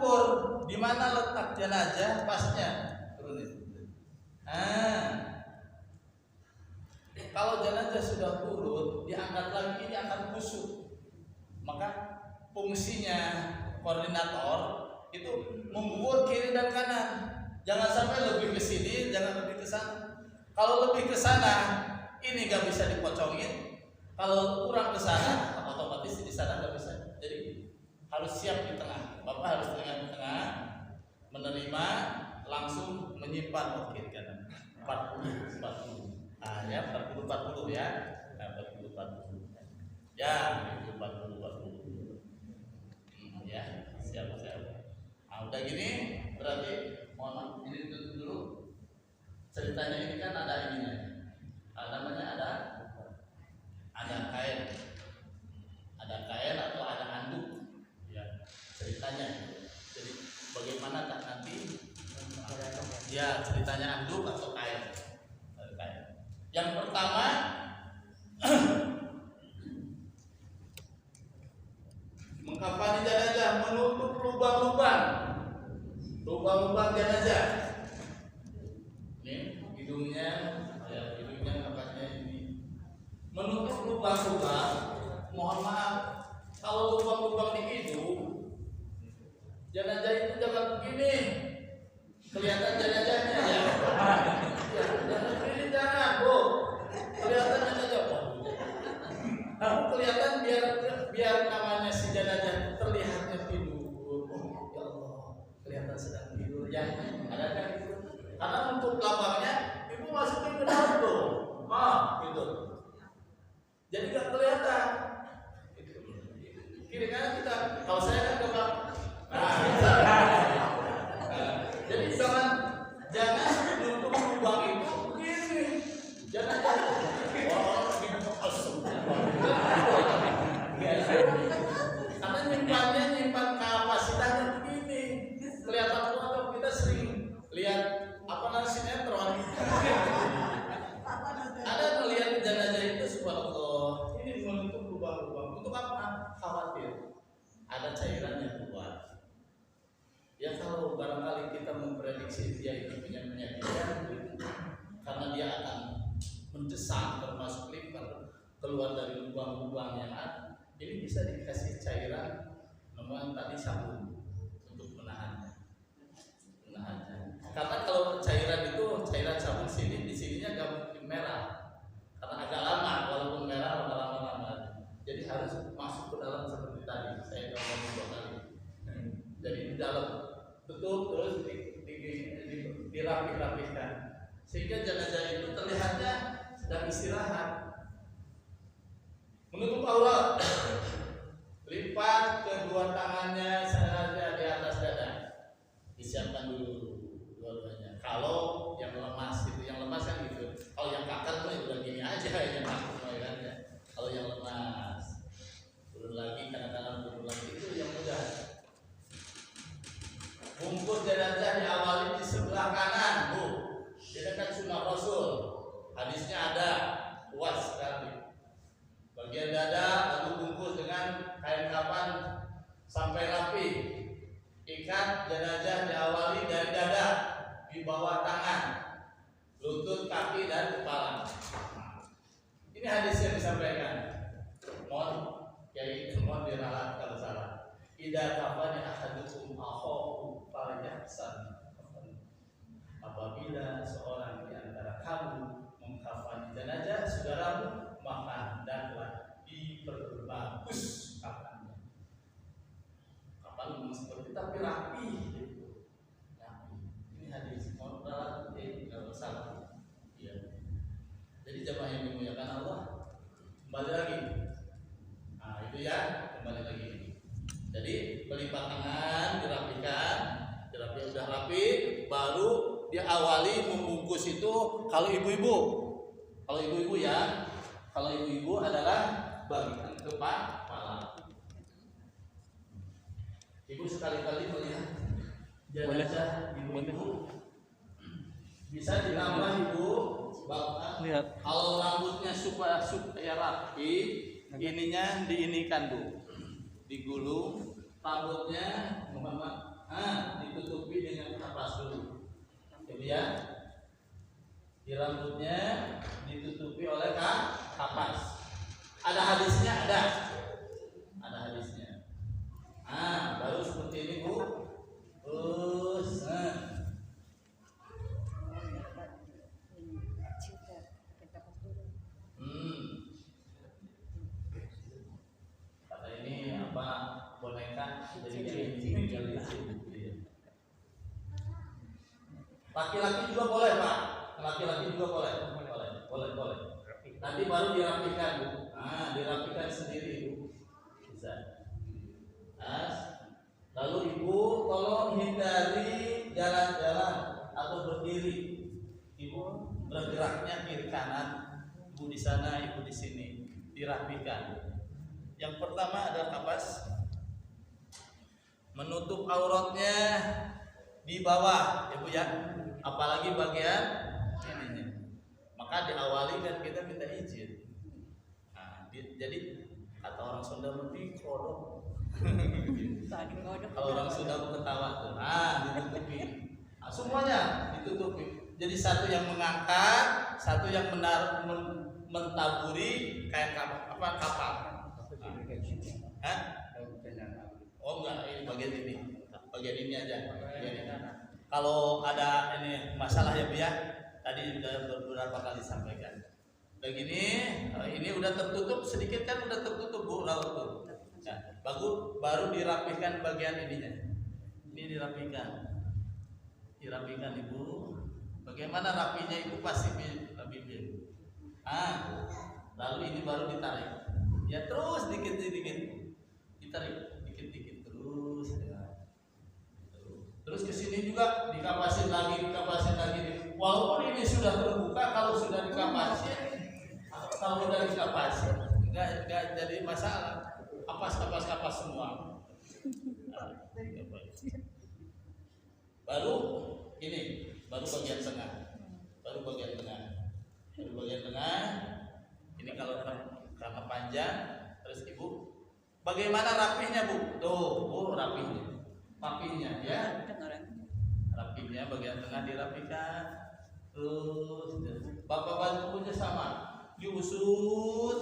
ukur di mana letak jenazah pasnya. Kalau jenazah sudah turun, diangkat lagi, ini akan kusut. Maka fungsinya koordinator itu mengukur kiri dan kanan. Jangan sampai lebih ke sini, jangan lebih ke sana. Kalau lebih ke sana, ini nggak bisa dipocongin. Kalau kurang ke sana, otomatis di sana nggak bisa. Jadi harus siap di tengah. Bapak harus di tengah, menerima, langsung menyimpan kiri kanan. 40. Ya 40 ya. Nah, 40. Ya, 40. Ya, siap. Nah, udah gini berarti mohon maaf, ini tutup dulu. Ceritanya ini kan ada ininya. Namanya ada kain. Ada kain atau ada handuk. Ya, ceritanya. Jadi bagaimana nanti ya ceritanya handuk atau kain. Yang pertama mengkafani jenazah, menutup lubang-lubang jenazah. Ini hidungnya nampaknya ini. Menutup lubang-lubang. Mohon maaf, kalau lubang-lubang di hidung, jenazah itu jangan begini. Kelihatan jenazahnya ya. Jangan begini, jangan, Bu. Kelihatan jenazah. Kelihatan biar namanya si jenazah terlihatnya tidur. Ya Allah, kelihatan sedang tidur ya. Ada kan itu? Karena untuk lapangnya ibu masukin ke dalam tuh. Gitu. Jadi nggak kelihatan. Kiri kanan kita. Kalau saya kan ke jadi jangan menutup lubang itu begini. Jangan. Karena nyimpan kapasitasnya begini. Kelihatan tuh kita sering lihat sinetron. Ada melihat jenazah itu subhanallah. Ini menutup lubang-lubang. Untuk apa? Khawatir ada cairan yang keluar. Ya kalau barangkali kita memprediksi dia itu punya penyakit karena dia akan mendesak termasuk liver keluar dari lubang-lubang yang ada, ini bisa dikasih cairan namanya tadi sabun untuk menahannya. Karena kalau cairan itu cairan sabun di sininya nggak mungkin merah karena agak lama, walaupun merah lama-lama. Jadi harus masuk ke dalam seperti tadi saya ngomong 2 kali. Jadi di dalam tutup terus dirapih-rapihkan sehingga jenazah itu terlihatnya sedang istirahat. Menutup aurat, lipat kedua tangannya sengaja di atas dada, disiapkan dulu dua-duanya. Kalau yang lemas kan gitu. Kalau yang kakak tuh udah gini aja yang takut kan ya. Kalau yang lemas turun lagi kadang-kadang turun lagi itu yang mudah. Bungkus jenazah diawali di sebelah kanan, Bu. Di dekat sunnah Rasul. Hadisnya ada, kuat sekali. Bagian dada lalu bungkus dengan kain kafan sampai rapi. Ikat jenazah diawali dari dada, di bawah tangan, lutut, kaki dan kepala. Ini hadis yang disampaikan. Mohon diralat kalau salah. Idza kafani ahadukum akhahu falyahsan. Apabila seorang di antara kamu mengkafani jenazah saudaramu, maka hendaklah diperbagus kafannya. Kapan memang seperti tapi rapi. Ini hadis mohon diralat kalau salah. Iya. Jadi jemaah yang dimuliakan Allah, kembali lagi. Nah, itu ya, kembali lagi. Jadi pelipat tangan dirapikan, udah rapi, baru diawali membungkus itu. Kalau ibu-ibu ya, kalau ibu-ibu adalah bagian kepala. Ibu sekali-kali melihat jenazah ibu-ibu, bisa ditambah ibu, bapak. Lihat. Kalau rambutnya supaya rapi, ininya diinikan Bu. Digulung rambutnya Ditutupi dengan kapas dulu. Jadi ya, di rambutnya ditutupi oleh kapas. Ada hadisnya, ada hadisnya. Baru seperti ini Bu. Terus, kata ini apa boneka jadi laki-laki juga boleh Pak, laki-laki juga boleh. Nanti baru dirapikan Bu. Dirapikan sendiri Bu, bisa. Lalu Ibu tolong hindari jalan-jalan atau berdiri. Ibu bergeraknya kiri kanan, Ibu di sana, Ibu di sini, dirapikan. Yang pertama adalah kapas, menutup auratnya di bawah, ya Bu ya. Apalagi bagian ininya. Maka diawali kan kita minta izin. Jadi kata orang Sunda mesti kodok. Kalau orang Sunda ketawa tuh, ditutupi. Semuanya ditutupi. Jadi satu yang mengangkat, satu yang mentaburi kayak kapal. Oh enggak, ini bagian ini aja. Kalau ada ini masalah ya Bu ya, tadi sudah beberapa kali sampaikan. Begini, ini udah tertutup sedikit kan, udah tertutup Bu raut tuh. Baru dirapihkan bagian ininya. Ini dirapikan Ibu. Bagaimana rapinya Ibu pasti rapihin. Lalu ini baru ditarik. Ya terus dikit ditarik dikit terus ya. Terus ke sini juga dikapasin lagi. Walaupun ini sudah terbuka, kalau sudah dikapasin enggak jadi masalah. Kapas semua. Baru bagian tengah. Ini kalau karena panjang, terus Ibu bagaimana rapihnya Bu? Tuh Bu, rapihnya ya. Rapinya bagian tengah dirapikan. Terus Bapak bantunya sama, diusut.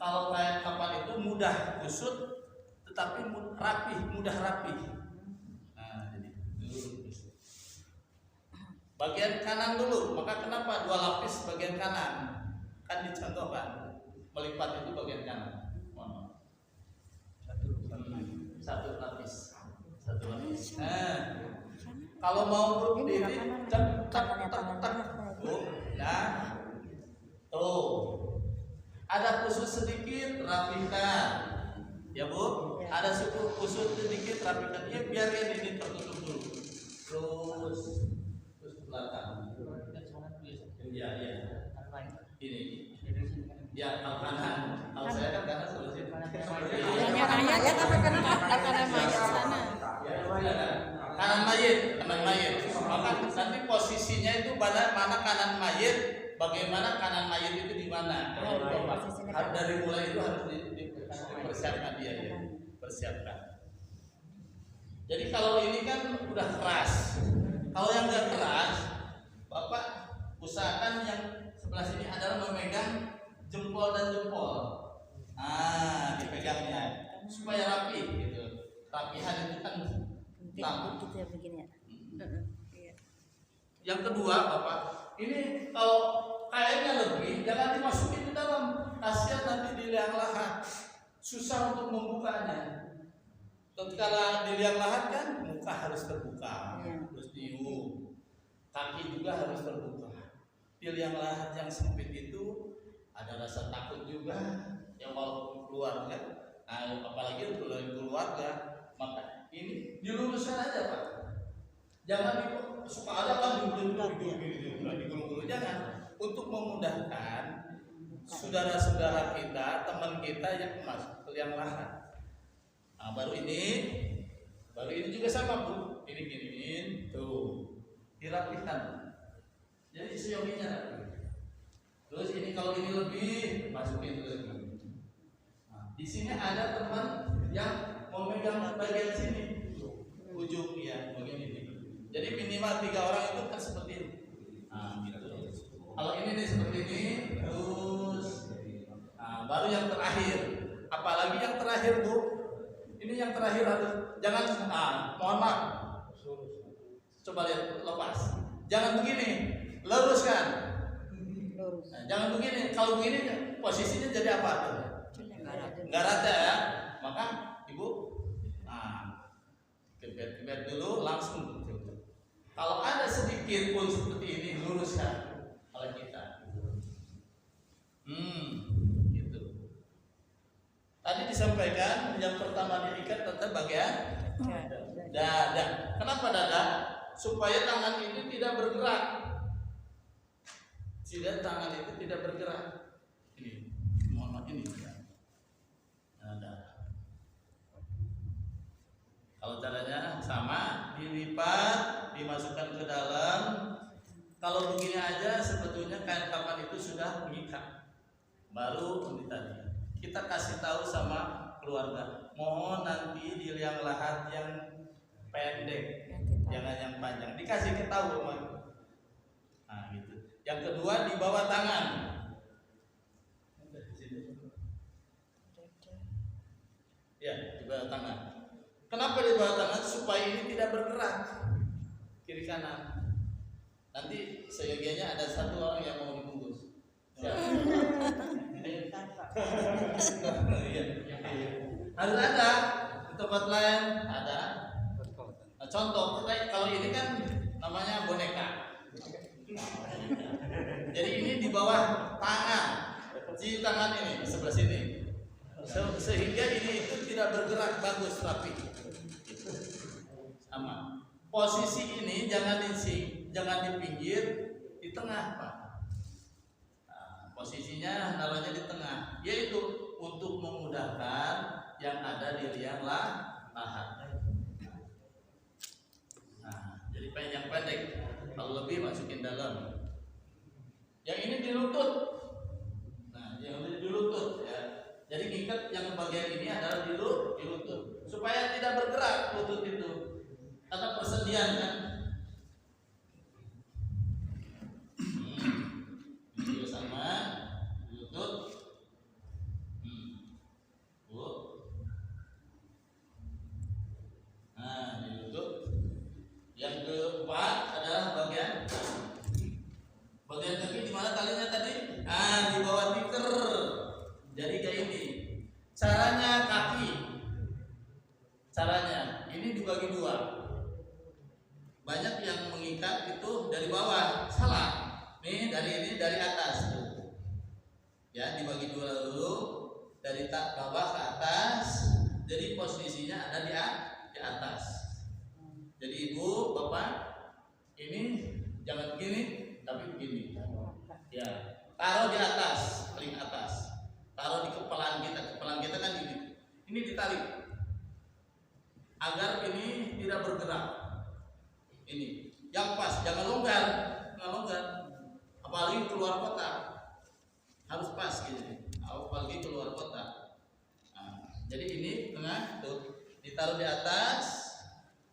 Kalau kayak kapal itu mudah kusut, tetapi mudah rapi. Jadi dulu. Bagian kanan dulu, maka kenapa 2 lapis bagian kanan? Kan dicontohkan, melipat itu bagian kanan. Satu lapis. Kalau mau berdiri, tak. Tuh. Ada kusut sedikit, rapikan, ya Bu. Ada kusut sedikit, rapikan. Ya biarkan ini tertutup dulu. Terus ke belakang. Ya. Ini. Ya kalau kanan. Kalau saya kan kanan sebelah sini. Kanan mayit. Maka nanti posisinya itu mana kanan mayit. Bagaimana kanan mayit itu di mana? Dari mulai itu harus dipersiapkan dia ya. Persiapkan. Jadi kalau ini kan udah keras. Kalau yang enggak keras, Bapak usahakan yang sebelah sini adalah memegang jempol dan jempol. Dipegangnya supaya rapi gitu. Rapihan itu kan tampuk gitu ya begini ya. Yang kedua, Bapak, ini kalau kayaknya lebih jangan dimasukin ke dalam, kasihan nanti di liang lahat, susah untuk membukanya. Ketika di liang lahat kan muka harus terbuka, terus dium, kaki juga harus terbuka. Di liang lahat yang sempit itu ada rasa takut juga, yang walaupun keluarga, apalagi untuk keluarga, maka ini diluruskan aja Pak. Jangan suka ada kan digulung-gulung, jangan. Untuk memudahkan saudara-saudara kita, teman kita yang masuk ke liang lahat. Baru ini juga sama Bu. Ini giniin, tuh dirapikan. Jadi seyoginya rapi. Terus ini kalau ini lebih masukin lagi. Di sini ada teman yang memegang bagian sini, ujung ya, bagian ini. Jadi minimal 3 orang itu kan seperti ini. Nah, gitu. Kalau ini nih seperti ini, terus, baru yang terakhir. Apalagi yang terakhir Bu, ini yang terakhir harus jangan, mohon maaf, coba lihat lepas. Jangan begini, luruskan. Nah, jangan begini. Kalau begini posisinya jadi apa tuh? Nggak rata ya. Maka Ibu, kebet dulu langsung. Kalau ada sedikit pun seperti ini, luruskan oleh kita. Gitu. Tadi disampaikan yang pertama diikat tentang bagian dada. Kenapa dada? Supaya tangan itu tidak bergerak. Sehingga tangan itu tidak bergerak. Ini, mohon maaf ini. Dada. Kalau caranya sama, dilipat, dimasukkan ke dalam. Kalau begini aja sebetulnya kain kapan itu sudah mengikat. Baru ini tadi. Kita kasih tahu sama keluarga, mohon nanti di liang lahat yang pendek, jangan yang panjang. Dikasih ketahui, nah gitu. Yang kedua di bawah tangan. Ya, di bawah tangan. Kenapa di bawah tangan? Supaya ini tidak bergerak kiri kanan. Nanti seyogianya ada satu orang yang mau dibungkus. Harus ada. Di tempat lain ada. Nah, contoh, kalau ini kan namanya boneka. Jadi ini di bawah tangan, di tangan ini sebelah sini. Sehingga ini itu tidak bergerak, bagus, rapi. Sama. Posisi ini jangan di pinggir, di tengah, Pak. Posisinya naruhnya di tengah, yaitu untuk memudahkan yang ada di liang lahat. Nah, jadi yang pendek, kalau lebih masukin dalam. Yang ini di lutut. Nah, yang ini di lutut ya. Jadi ikat yang bagian ini adalah di lutut, supaya tidak bergerak lutut itu, karena persendian kan. Ini sama lutut. Nah, di lutut. Yang keempat adalah bagian kaki. Di mana talinya tadi? Di bawah tikar. Jadi kayak ini. Caranya kaki. Caranya ini dibagi 2. Banyak yang mengikat itu dari bawah, salah. Nih dari atas tuh. Ya, dibagi 2 dulu, dari bawah ke atas. Jadi posisinya ada di atas. Jadi Ibu, Bapak, ini jangan begini, tapi begini. Ya, taruh di atas, paling atas. Taruh di kepalaan kita kan ini. Ini ditarik agar ini tidak bergerak. Ini yang pas, jangan longgar, apalagi keluar kota harus pas gitu, apalagi keluar kota. Nah, jadi ini tengah tuh ditaruh di atas,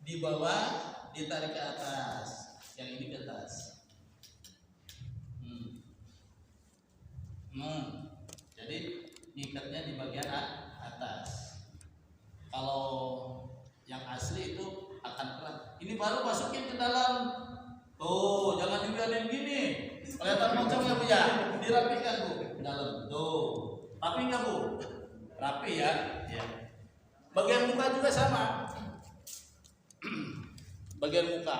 di bawah ditarik ke atas, yang ini ke atas. Jadi ikatnya di bagian atas. Kalau yang asli itu akan keras. Ini baru masukin ke dalam. Tuh, jangan dibiarin gini. Kelihatan pocongnya Bu ya. Dirapikan Bu ke dalam. Tuh. Rapi enggak Bu? Rapi ya. Ya. Bagian muka juga sama. Bagian muka.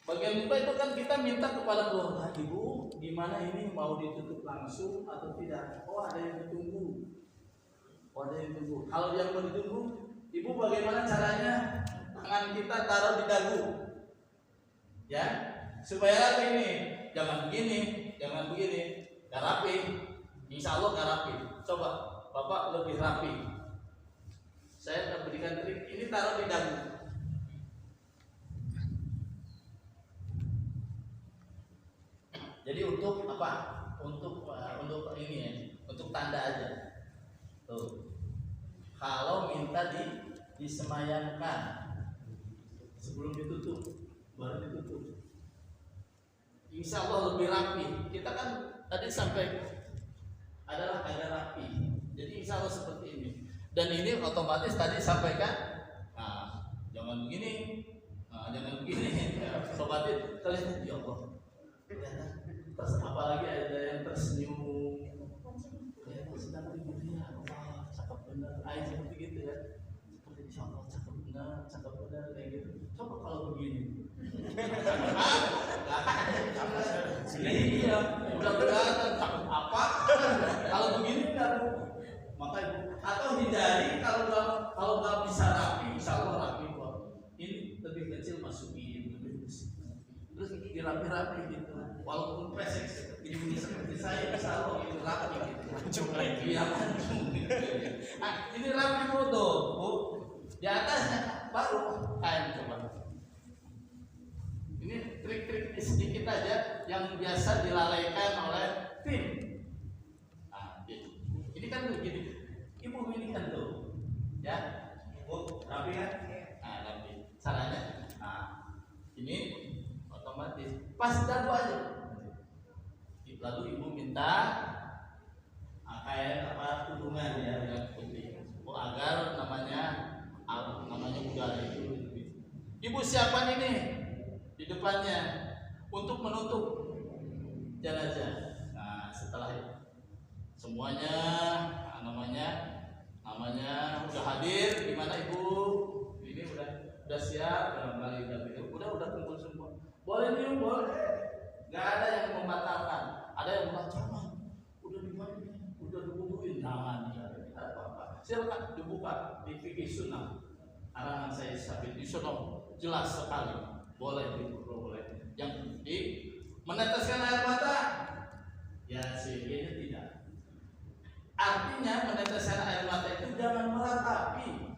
Bagian muka itu kan kita minta kepada keluarga, Ibu, gimana ini mau ditutup langsung atau tidak? Oh, ada yang ditunggu. Kalau yang mau ditunggu, Ibu bagaimana caranya? Tangan kita taruh di dagu, ya, supaya rapi nih. Jangan begini, gak rapi. Insya Allah gak rapi. Coba Bapak lebih rapi. Saya akan berikan trik. Ini taruh di dagu. Jadi untuk apa? Untuk ini ya, untuk tanda aja. Tuh. kalau minta disemayamkan sebelum ditutup, baru ditutup. Insya Allah lebih rapi. Kita kan tadi sampai adalah ada rapi. Jadi insya Allah seperti ini. Dan ini otomatis tadi sampaikan, nah, jangan begini, nah, jangan begini. Otomatis kalian ya Allah. Terus apalagi ada yang tersenyum, kayak sedang tidur ya Allah, cakep benar. Seperti gitu ya. Seperti insya Allah cakep benar kayak gitu. Coba kalau begini. Iya, udah kelihatan cakep apa? Kalau begini enggak Bu. Maka Ibu atau hindari kalau nggak bisa rapi, insya Allah rapi kok. Ini lebih kecil masukin, lebih kecil. Terus dirapi-rapi gitu. Walaupun pesek ini seperti saya, insya Allah ini rapi gitu. Iya, nah, ini rapi foto, Bu. Di atasnya baru kain coba. Ini trik-trik sedikit aja yang biasa dilalaikan oleh tim. Nah, ini kan begini. Ibu ini kan tuh, ya, Ibu rapi kan? Nah, rapi. Caranya, nah, ini otomatis pas dadu aja. Lalu ibu minta kayak apa hubungan ya yang putih, agar namanya udara itu. Ibu siapkan ini di depannya untuk menutup jenazah. Nah, setelah itu semuanya namanya udah hadir, di mana Ibu ini udah siap dalam kali itu udah kumpul semua. Boleh nih, boleh. Nggak ada yang membatalkan. Ada yang jangan, udah dimainin, udah dikumpulin, jangan apa-apa. Silakan dibuka di fikih sunnah. Arahan saya Sabit Yusono jelas sekali. Boleh boleh. Yang di meneteskan air mata, ya sehingga tidak. Artinya meneteskan air mata itu jangan meratapi.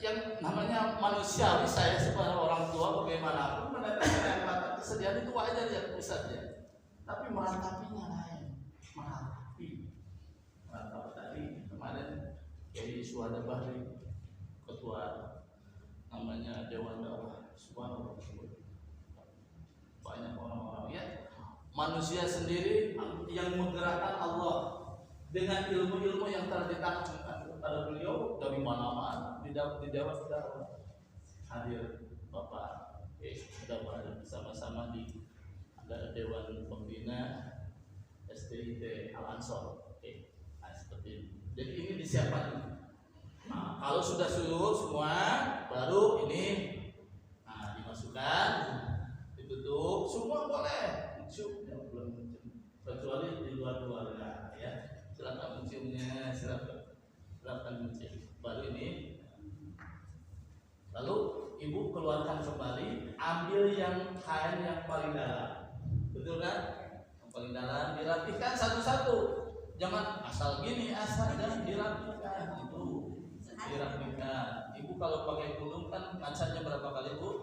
Yang namanya manusiawi, saya sebagai orang tua bagaimanapun meneteskan air mata kesedihan itu wajar ya pusatnya. Tapi meratapinya lain. Meratapi tadi kemarin Kiai Suhada Bahri, ketua namanya Dewan Dakwah Subhanallah, banyak orang-orang ya manusia sendiri yang menggerakkan Allah dengan ilmu-ilmu yang telah ditanamkan kepada beliau dari mana-mana di Dewan Dakwah. Hadir Bapak sudah bersama-sama di ada Dewan Pembina SDIT Al-Ansor. Nah, seperti ini. Jadi ini disiapkan. Nah, kalau sudah seluruh semua, baru ini dimasukkan, ditutup, semua boleh mencium, kecuali di luar keluarga ya. Silakan menciumnya, silakan mencium. Baru ini, lalu Ibu keluarkan kembali, ambil yang kain yang paling dalam. Betul kan? Yang paling dalam dirapikan satu-satu. Jangan asal gini, asal dan dirapikan itu. Dirapikan. Ibu kalau pakai kerudung kan kancanya berapa kali Bu?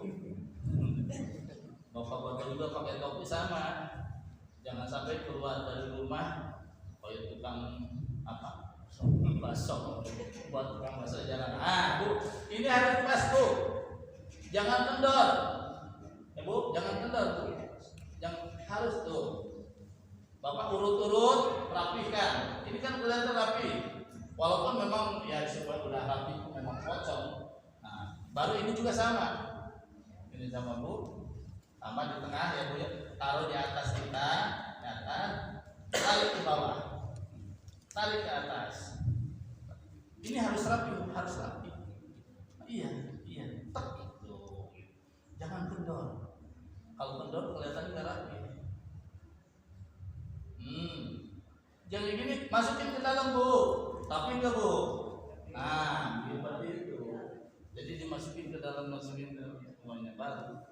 Bapak-bapak juga pakai topi sama. Jangan sampai keluar dari rumah kayak tukang apa? Basok buat tukang basok jalan. Bu, ini harus pas Bu. Jangan kendor. Ya Bu, jangan kendor Bu. Yang harus tuh Bapak urut-urut rapihkan. Ini kan kelihatan rapi. Walaupun memang ya supaya udah rapi memang pocong. Nah, baru ini juga sama. Ini sama Bu. Sama di tengah ya Bu ya. Taruh di atas kita, di atas, tarik ke bawah. Tarik ke atas. Ini harus rapi, harus rapi. Iya. Tek itu. Jangan kendor. Kalau kendor kelihatan nggak rapi. Jangan gini, masukin ke dalam Bu, tapi enggak Bu. Nah, seperti itu. Jadi dimasukin ke dalam, masukin ke semuanya baru.